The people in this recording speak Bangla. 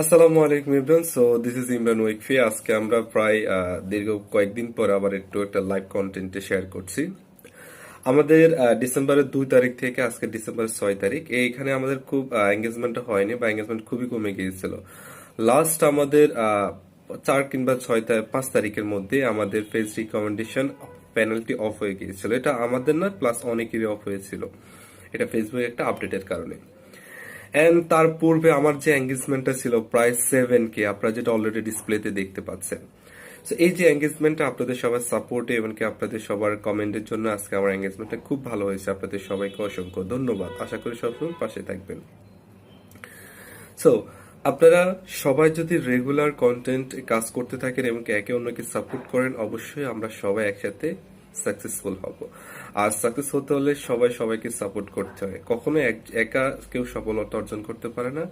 আসসালামু আলাইকুম Imran. So this is Imran ওয়েকফি। আজকে আমরা প্রায় দীর্ঘ কয়েকদিন পর আবার একটু একটা লাইভ কন্টেন্টে শেয়ার করছি। আমাদের ডিসেম্বরের 2 তারিখ থেকে আজকে ডিসেম্বরের 6 তারিখ, এইখানে আমাদের খুব এঙ্গেজমেন্ট হয়নি বা এঙ্গেজমেন্ট খুবই কমে গিয়েছিল। লাস্ট আমাদের 4 কিংবা 5 তারিখের মধ্যে আমাদের ফেস রিকমেন্ডেশন পেনাল্টি অফ হয়ে গিয়েছিল। এটা আমাদের না, প্লাস অনেকেরই অফ হয়েছিল। এটা ফেসবুকে একটা আপডেটের কারণে। এন্ড তার পূর্বে আমার যে এঙ্গেজমেন্টটা ছিল প্রায় 7K, আপনারা যেটা অলরেডি ডিসপ্লেতে দেখতে পাচ্ছেন। তো এই যে এঙ্গেজমেন্টটা, আপনাদের সবার সাপোর্টে এবং কি আপনাদের সবার কমেন্টের জন্য আজকে আমার এঙ্গেজমেন্টটা খুব ভালো হয়েছে। আপনাদের সবাইকে অসংখ্য ধন্যবাদ। আশা করি সবসময় পাশে থাকবেন। সো আপনারা সবাই যদি রেগুলার কন্টেন্ট কাজ করতে থাকেন এবং কি একে অন্যকে সাপোর্ট করেন, অবশ্যই আমরা সবাই একসাথে সাকসেসফুল হব। আর সাকসেস হতে হলে সবাই সবাইকে সাপোর্ট করতে হয়। কখনো একা কেউ সফলতা অর্জন করতে পারে না।